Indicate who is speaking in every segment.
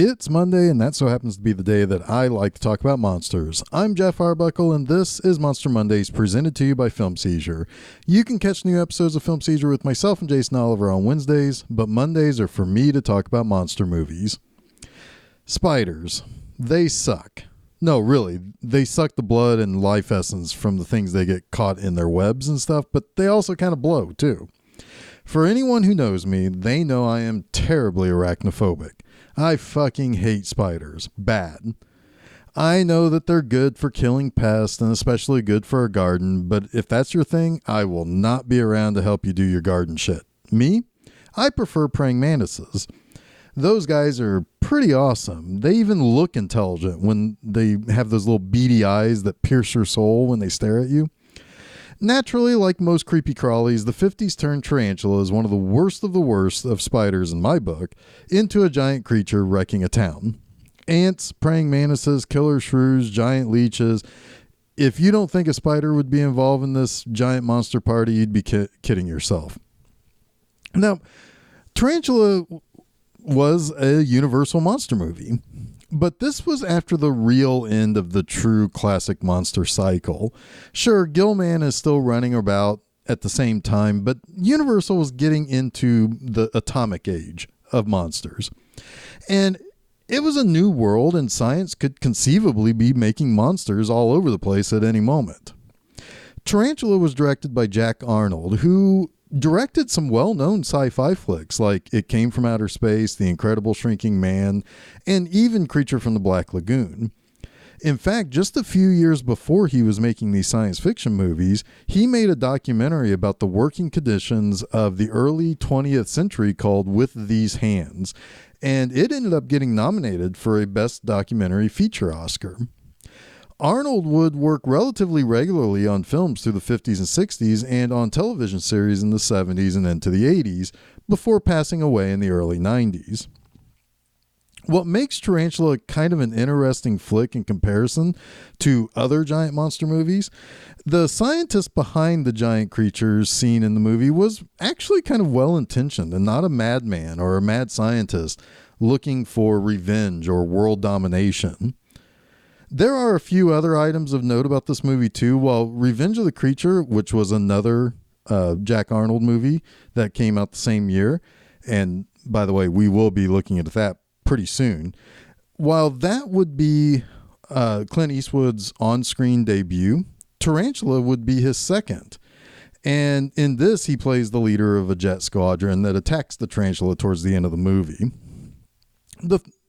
Speaker 1: It's Monday, and that so happens to be the day that I like to talk about monsters. I'm Geoff Arbuckle, and this is Monster Mondays presented to you by Film Seizure. You can catch new episodes of Film Seizure with myself and Jason Oliver on Wednesdays, but Mondays are for me to talk about monster movies. Spiders. They suck. No, really, they suck the blood and life essence from the things they get caught in their webs and stuff, but they also kind of blow, too. For anyone who knows me, they know I am terribly arachnophobic. I fucking hate spiders. Bad. I know that they're good for killing pests and especially good for a garden, but if that's your thing, I will not be around to help you do your garden shit. Me? I prefer praying mantises. Those guys are pretty awesome. They even look intelligent when they have those little beady eyes that pierce your soul when they stare at you. Naturally, like most creepy crawlies, the 50s turned tarantula is one of the worst of spiders in my book into a giant creature wrecking a town. Ants, praying mantises, killer shrews, giant leeches. If you don't think a spider would be involved in this giant monster party, you'd be kidding yourself. Now, Tarantula was a Universal monster movie. But this was after the real end of the true classic monster cycle. Sure, Gilman is still running about at the same time, but Universal was getting into the atomic age of monsters. And it was a new world, and science could conceivably be making monsters all over the place at any moment. Tarantula was directed by Jack Arnold, who directed some well-known sci-fi flicks like It Came from Outer Space, The Incredible Shrinking Man, and even Creature from the Black Lagoon. In fact, just a few years before he was making these science fiction movies, he made a documentary about the working conditions of the early 20th century called With These Hands, and it ended up getting nominated for a Best Documentary Feature Oscar. Arnold would work relatively regularly on films through the 50s and 60s and on television series in the 70s and into the 80s before passing away in the early 90s. What makes Tarantula kind of an interesting flick in comparison to other giant monster movies, the scientist behind the giant creatures seen in the movie was actually kind of well-intentioned and not a madman or a mad scientist looking for revenge or world domination. There are a few other items of note about this movie too. While Revenge of the Creature, which was another Jack Arnold movie that came out the same year, and by the way, we will be looking at that pretty soon. While that would be Clint Eastwood's on-screen debut, Tarantula would be his second. And in this, he plays the leader of a jet squadron that attacks the tarantula towards the end of the movie.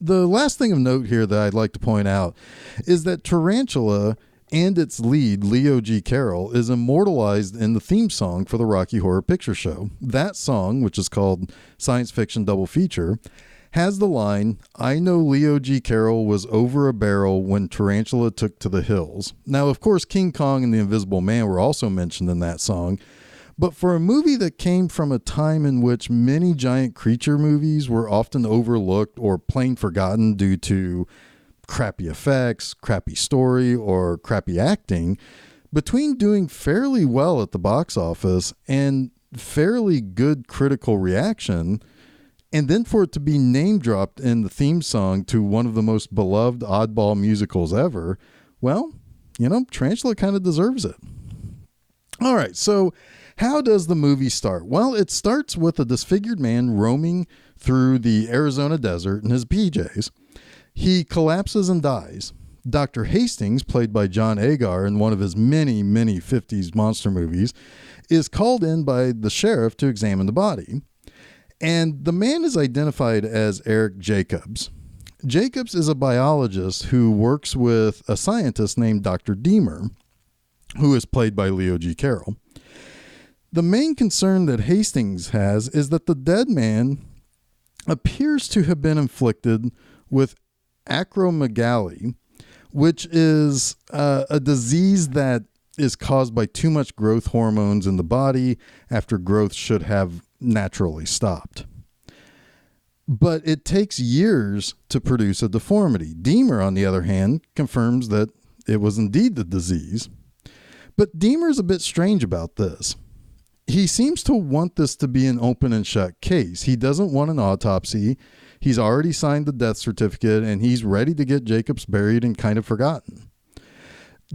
Speaker 1: The last thing of note here that I'd like to point out is that Tarantula and its lead, Leo G. Carroll, is immortalized in the theme song for the Rocky Horror Picture Show. That song, which is called Science Fiction Double Feature, has the line, "I know Leo G. Carroll was over a barrel when Tarantula took to the hills." Now, of course, King Kong and the Invisible Man were also mentioned in that song, but for a movie that came from a time in which many giant creature movies were often overlooked or plain forgotten due to crappy effects, crappy story, or crappy acting, between doing fairly well at the box office and fairly good critical reaction, and then for it to be name dropped in the theme song to one of the most beloved oddball musicals ever, well, Tarantula kind of deserves it. All right, so how does the movie start? Well, it starts with a disfigured man roaming through the Arizona desert in his PJs. He collapses and dies. Dr. Hastings, played by John Agar in one of his many, many 50s monster movies, is called in by the sheriff to examine the body. And the man is identified as Eric Jacobs. Jacobs is a biologist who works with a scientist named Dr. Deemer, who is played by Leo G. Carroll. The main concern that Hastings has is that the dead man appears to have been inflicted with acromegaly, which is a disease that is caused by too much growth hormones in the body after growth should have naturally stopped. But it takes years to produce a deformity. Deemer, on the other hand, confirms that it was indeed the disease. But Deemer's a bit strange about this. He seems to want this to be an open and shut case. He doesn't want an autopsy. He's already signed the death certificate, and he's ready to get Jacobs buried and kind of forgotten.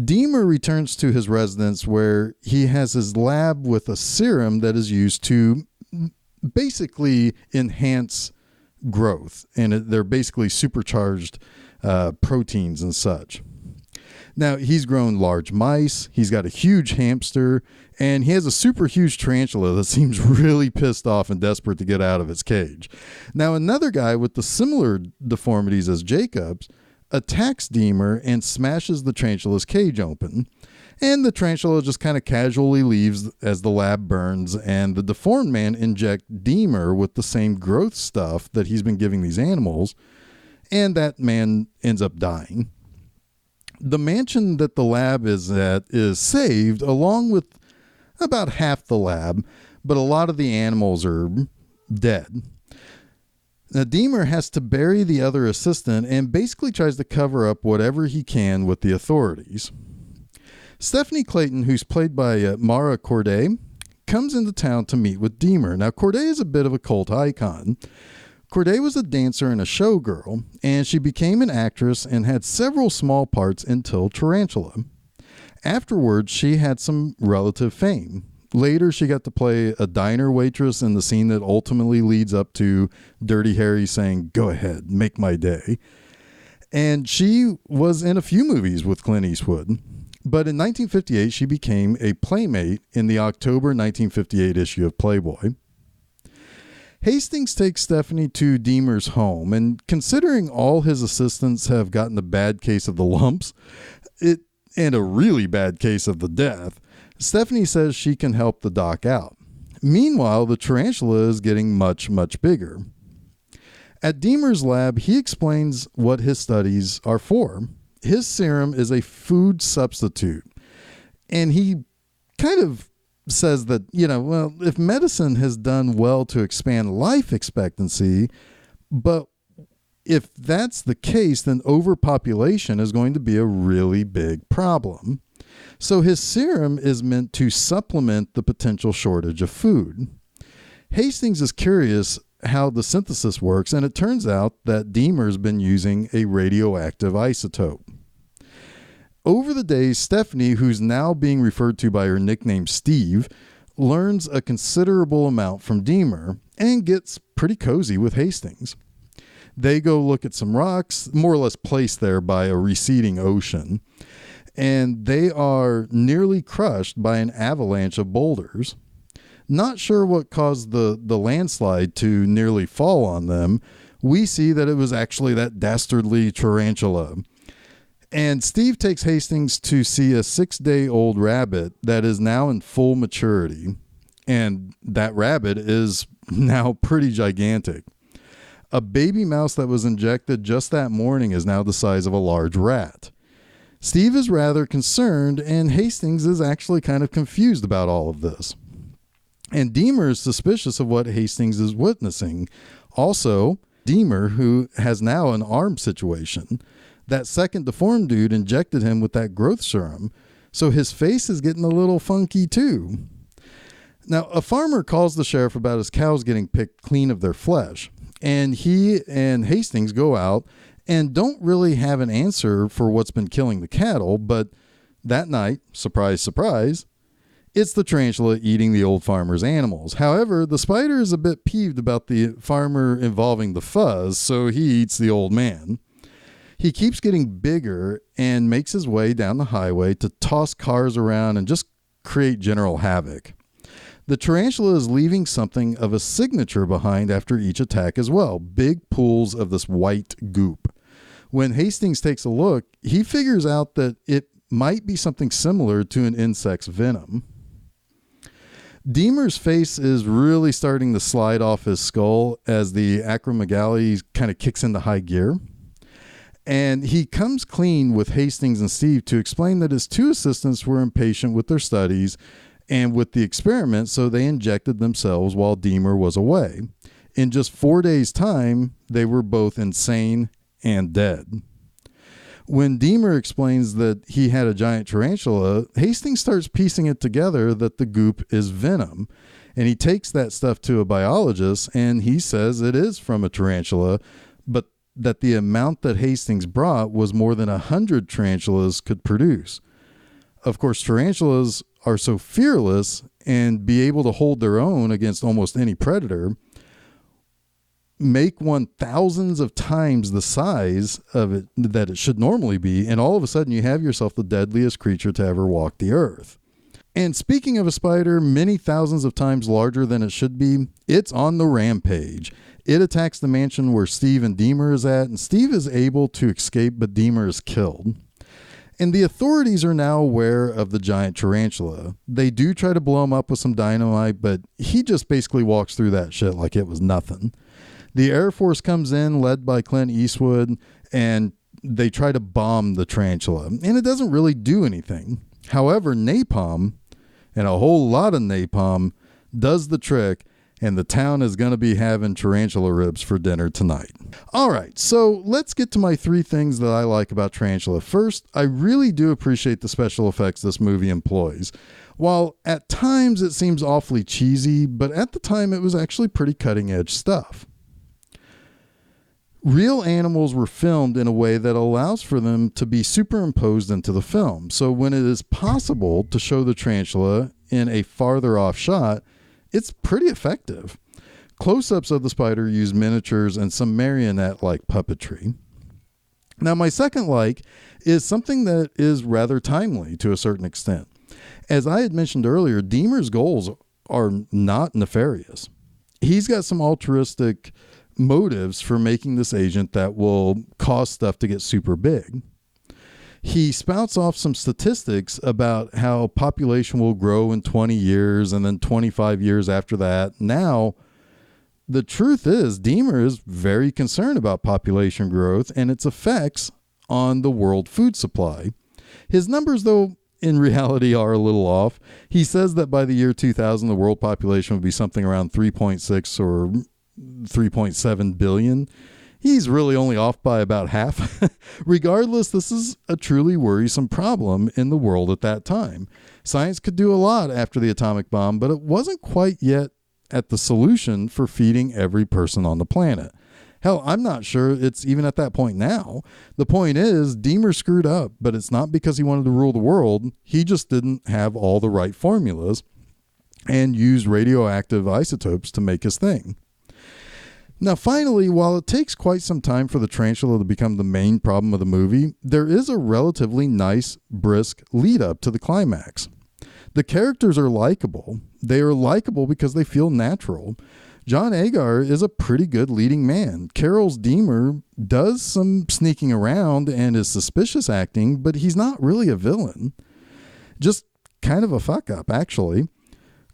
Speaker 1: Deemer returns to his residence where he has his lab with a serum that is used to basically enhance growth, and they're basically supercharged proteins and such. Now, he's grown large mice, he's got a huge hamster, and he has a super huge tarantula that seems really pissed off and desperate to get out of its cage. Now, another guy with the similar deformities as Jacobs attacks Deemer and smashes the tarantula's cage open, and the tarantula just kind of casually leaves as the lab burns, and the deformed man injects Deemer with the same growth stuff that he's been giving these animals, and that man ends up dying. The mansion that the lab is at is saved, along with about half the lab, but a lot of the animals are dead. Now, Deemer has to bury the other assistant and basically tries to cover up whatever he can with the authorities. Stephanie Clayton, who's played by Mara Corday, comes into town to meet with Deemer. Now, Corday is a bit of a cult icon. Corday was a dancer and a showgirl, and she became an actress and had several small parts until Tarantula. Afterwards, she had some relative fame. Later, she got to play a diner waitress in the scene that ultimately leads up to Dirty Harry saying, "Go ahead, make my day." And she was in a few movies with Clint Eastwood. But in 1958, she became a playmate in the October 1958 issue of Playboy. Hastings takes Stephanie to Deemer's home, and considering all his assistants have gotten a bad case of the lumps and a really bad case of the death, Stephanie says she can help the doc out. Meanwhile, the tarantula is getting much, much bigger. At Deemer's lab, he explains what his studies are for. His serum is a food substitute, and he kind of says that, if medicine has done well to expand life expectancy, but if that's the case, then overpopulation is going to be a really big problem. So his serum is meant to supplement the potential shortage of food. Hastings is curious how the synthesis works, and it turns out that Deemer's been using a radioactive isotope. Over the days, Stephanie, who's now being referred to by her nickname Steve, learns a considerable amount from Deemer and gets pretty cozy with Hastings. They go look at some rocks, more or less placed there by a receding ocean, and they are nearly crushed by an avalanche of boulders. Not sure what caused the landslide to nearly fall on them. We see that it was actually that dastardly tarantula. And Steve takes Hastings to see a 6-day-old rabbit that is now in full maturity. And that rabbit is now pretty gigantic. A baby mouse that was injected just that morning is now the size of a large rat. Steve is rather concerned, and Hastings is actually kind of confused about all of this. And Deemer is suspicious of what Hastings is witnessing. Also, Deemer, who has now an arm situation, that second deformed dude injected him with that growth serum, so his face is getting a little funky too. Now, a farmer calls the sheriff about his cows getting picked clean of their flesh, and he and Hastings go out and don't really have an answer for what's been killing the cattle, but that night, surprise, surprise, it's the tarantula eating the old farmer's animals. However, the spider is a bit peeved about the farmer involving the fuzz, so he eats the old man. He keeps getting bigger and makes his way down the highway to toss cars around and just create general havoc. The tarantula is leaving something of a signature behind after each attack as well, big pools of this white goop. When Hastings takes a look, he figures out that it might be something similar to an insect's venom. Deemer's face is really starting to slide off his skull as the acromegaly kind of kicks into high gear. And he comes clean with Hastings and Steve to explain that his two assistants were impatient with their studies and with the experiment, so they injected themselves while Deemer was away. In just 4 days' time, they were both insane and dead. When Deemer explains that he had a giant tarantula, Hastings starts piecing it together that the goop is venom. And he takes that stuff to a biologist, and he says it is from a tarantula, but that the amount that Hastings brought was more than 100 tarantulas could produce. Of course, tarantulas are so fearless and be able to hold their own against almost any predator, make one thousands of times the size of it that it should normally be, and all of a sudden you have yourself the deadliest creature to ever walk the earth. And speaking of a spider, many thousands of times larger than it should be, it's on the rampage. It attacks the mansion where Steve and Deemer is at, and Steve is able to escape, but Deemer is killed. And the authorities are now aware of the giant tarantula. They do try to blow him up with some dynamite, but he just basically walks through that shit like it was nothing. The Air Force comes in, led by Clint Eastwood, and they try to bomb the tarantula. And it doesn't really do anything. However, napalm, and a whole lot of napalm, does the trick, and the town is going to be having tarantula ribs for dinner tonight. All right, so let's get to my 3 things that I like about Tarantula. First, I really do appreciate the special effects this movie employs. While at times it seems awfully cheesy, but at the time it was actually pretty cutting-edge stuff. Real animals were filmed in a way that allows for them to be superimposed into the film. So when it is possible to show the tarantula in a farther off shot, it's pretty effective. Close-ups of the spider use miniatures and some marionette-like puppetry. Now, my second like is something that is rather timely to a certain extent. As I had mentioned earlier, Deemer's goals are not nefarious. He's got some altruistic motives for making this agent that will cause stuff to get super big. He spouts off some statistics about how population will grow in 20 years and then 25 years after that. Now, the truth is, Deemer is very concerned about population growth and its effects on the world food supply. His numbers, though, in reality are a little off. He says that by the year 2000, the world population would be something around 3.6 or 3.7 billion. He's really only off by about half. Regardless, this is a truly worrisome problem in the world at that time. Science could do a lot after the atomic bomb, but it wasn't quite yet at the solution for feeding every person on the planet. Hell, I'm not sure it's even at that point now. The point is, Deemer screwed up, but it's not because he wanted to rule the world. He just didn't have all the right formulas and used radioactive isotopes to make his thing. Now, finally, while it takes quite some time for the tarantula to become the main problem of the movie, there is a relatively nice, brisk lead-up to the climax. The characters are likable. They are likable because they feel natural. John Agar is a pretty good leading man. Carol's Deemer does some sneaking around and is suspicious acting, but he's not really a villain. Just kind of a fuck-up, actually.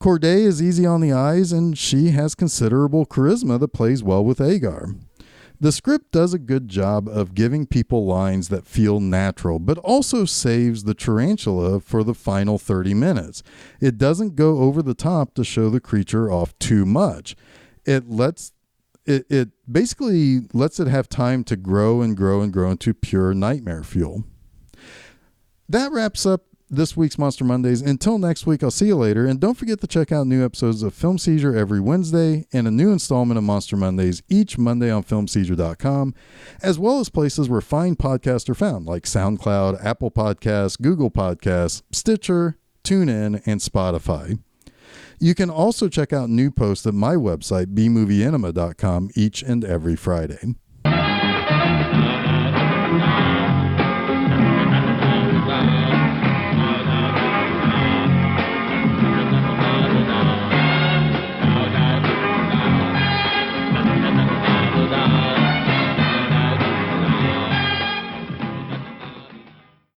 Speaker 1: Corday is easy on the eyes, and she has considerable charisma that plays well with Agar. The script does a good job of giving people lines that feel natural, but also saves the tarantula for the final 30 minutes. It doesn't go over the top to show the creature off too much. It basically lets it have time to grow and grow and grow into pure nightmare fuel. That wraps up this week's Monster Mondays. Until next week, I'll see you later. And don't forget to check out new episodes of Film Seizure every Wednesday and a new installment of Monster Mondays each Monday on filmseizure.com, as well as places where fine podcasts are found, like SoundCloud, Apple Podcasts, Google Podcasts, Stitcher, TuneIn, and Spotify. You can also check out new posts at my website, bmovieenema.com, each and every Friday.